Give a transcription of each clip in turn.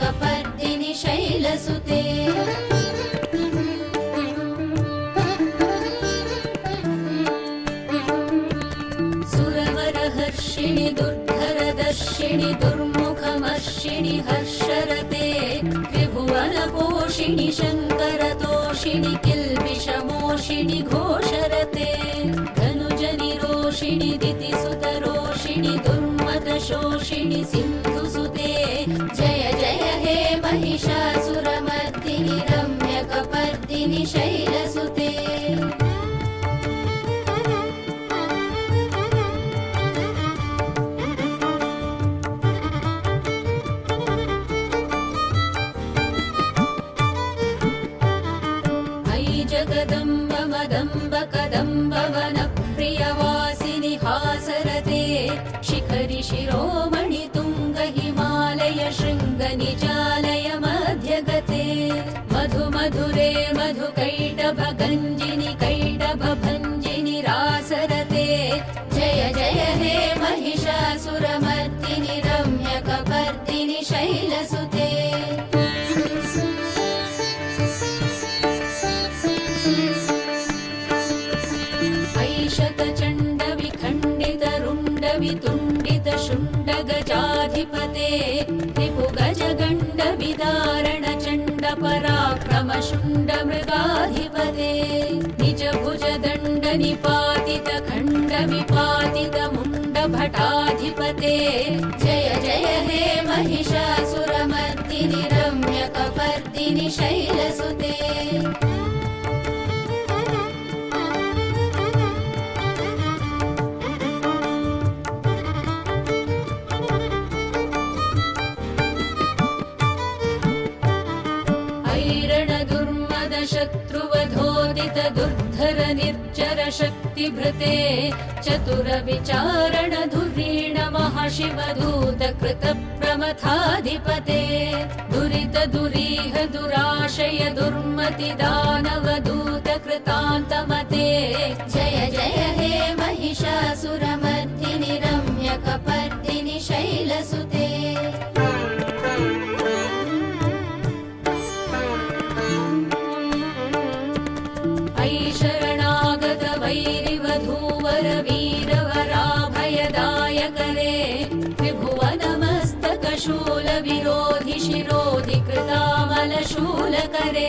रम्यकपर्दिनि शैलसुते सुरवरहर्षिणि दुर्धरदर्शिणि दुर्मुखमर्षिणि हर्षरते त्रिभुवनपोषिणि शङ्करतोषिणि किल्बिषमोषिणि घोषरते धनुजनिरोषिणि दितिसुतरोषिणि दुर्मदशोषिणि सिन्धुसुते जय जय हे महिषासुरमर्दिनि रम्यकपर्दिनि शैलसुते जगदम्ब मदम्ब कदम्ब वनप्रियवासिनि हासरते शिखरि शिरोमणि तुङ्ग हिमालय शृङ्ग निजालय मध्यगते मधु मधुरे मधुकैटभ गञ्जिनि कैटभ भञ्जिनि रासरते जय जय हे महिषासुरमर्दिनि रम्यकपर्दिनि शैलसुते वितुण्डितशुण्डगजाधिपते रिपुगजगण्डविदारण चण्ड पराक्रम शुण्ड मृगाधिपते निज भुज दण्ड निपातित खण्ड विपातित मुण्ड भटाधिपते जय जय हे महिषासुरमर्दिनि रम्यकपर्दिनि शैलसुते शत्रुवधोदित दुर्धर निर्जर शक्तिभृते चतुर विचारण धुरीण महाशिवदूत कृत प्रमथाधिपते दुरित दुरीह दुराशय दुर्मति दानवदूत कृतान्तमते जय जय हे महिषासुरमर्दिनि रम्यकपर्दिनि शैलसुते शरणागत वैरिवधूवर वीरवराभयदायकरे त्रिभुवनमस्तक शूल विरोधि शिरोधि कृतामलशूलकरे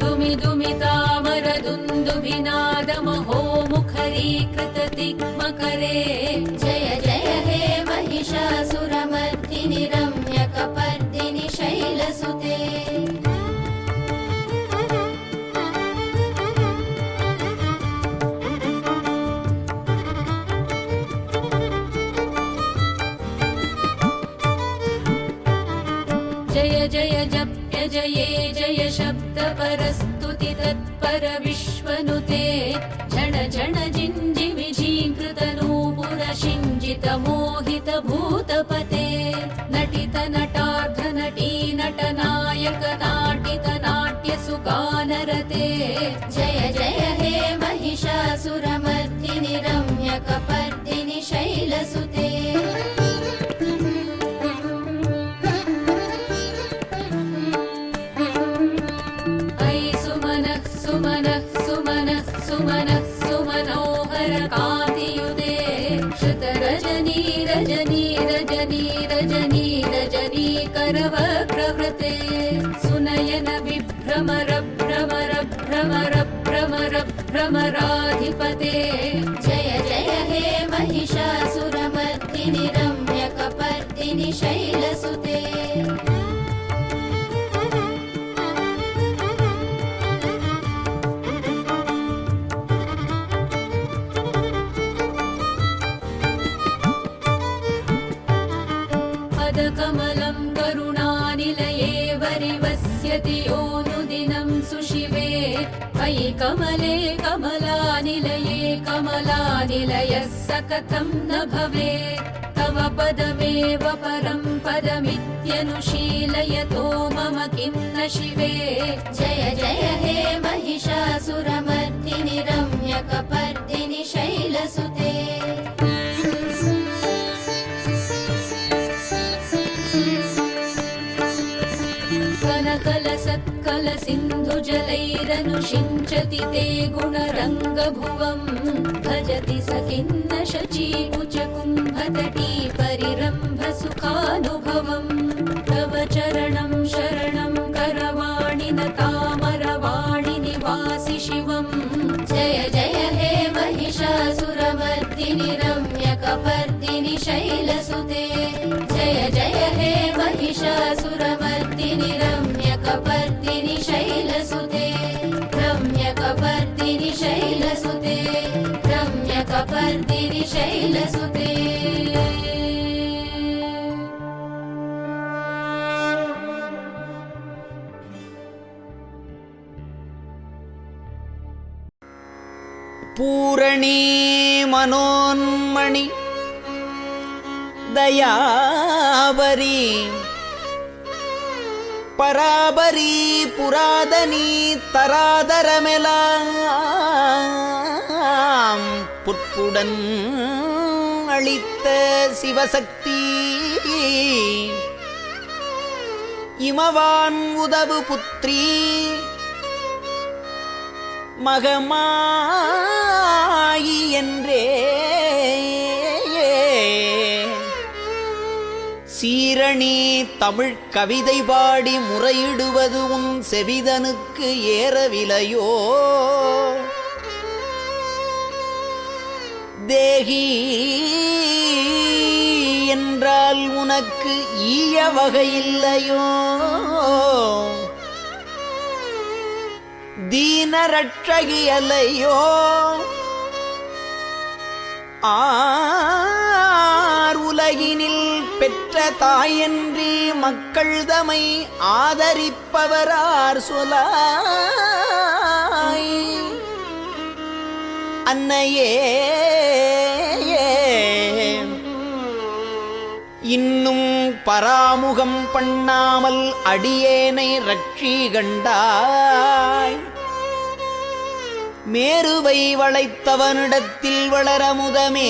दुमि दुमितामर दुन्दुभिनाद महो मुखरीकृत तिग्मकरे जय जय हे महिषासुरमर्दिनि रम्यकपर्दिनि शैलसुते जय जय जप्य जये जय शब्द परस्तुति तत्पर विश्वनुते झण झण जिञ्जि विझीकृत नूपुर शिञ्जित मोहित भूतपते नटित नटार्ध नटी नटनायक नाटित नाट्य सुगानरते जय जय हे महिषासुरमर्दिनि रम्यकपर्दिनि शैलसुते सुमनः सुमनः सुमनः सुमनोहर कान्तियुते श्रुत रजनी रजनी रजनी रजनी रजनी करवक्रवृते सुनयन विभ्रमर भ्रमर भ्रमर भ्रमर भ्रमराधिपते जय जय हे महिषासुरमर्दिनि रम्यकपर्दिनि शैलसुते कमलं करुणानिलये वरिवस्यति योऽनुदिनं सुशिवे मयि कमले कमलानिलये कमलानिलयः स कथं न भवेत् तव पदमेव परं पदमित्यनुशीलयतो मम किं न शिवे जय जय हे महिषासुरमर्दिनि रम्यकपर्दिनि शैलसुते कुजलैरनुषिञ्चति ते गुणरङ्गभुवम् भजति स खिन्न शचीकुचकुम्भतटी परिरम्भसुखानुभवम् तव चरणं शरणं करवाणि न तामरवाणि निवासि शिवम् जय जय हे महिषासुरमर्दिनि रम्यकपर्दिनि शैलसुते जय जय हे महिषासुरमर्दिनि रम्यकपर्दिनि शैलसुते रम्यकपर्दिनि शैलसुते रम्यकपर्दिनि शैलसुते பூரணி மனோன்மணி தயாபரி பராபரி புராதனி தராதரமெலாம் புட்புடன் அளித்த சிவசக்தி இமவான் உதவு புத்ரி மகமாயி என்றே சீரணி தமிழ் கவிதை பாடி முறையிடுவது உன் செவிதனுக்கு ஏறவிலையோ தேகி என்றால் உனக்கு ஈய வகையில்லையோ தீனரட்சகியலையோ ஆர் உலகினில் பெற்ற தாயன்றி மக்கள் தமை ஆதரிப்பவரார் சொலாய் அன்னையே இன்னும் பராமுகம் பண்ணாமல் அடியேனை ரட்சி கண்டாய் மேருவை வளைத்தவனிடத்தில் வளரமுதமே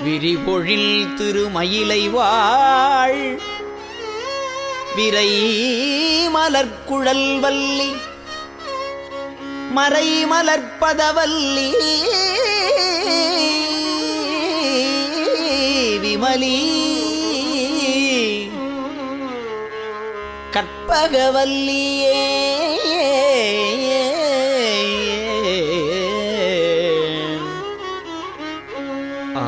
விரிபொழில் திருமயிலை வாழ் விரை மலர்க்குழல் வல்லி மறை மலர்ப்பதவல்லி விமலி கற்பகவல்லியே ஆ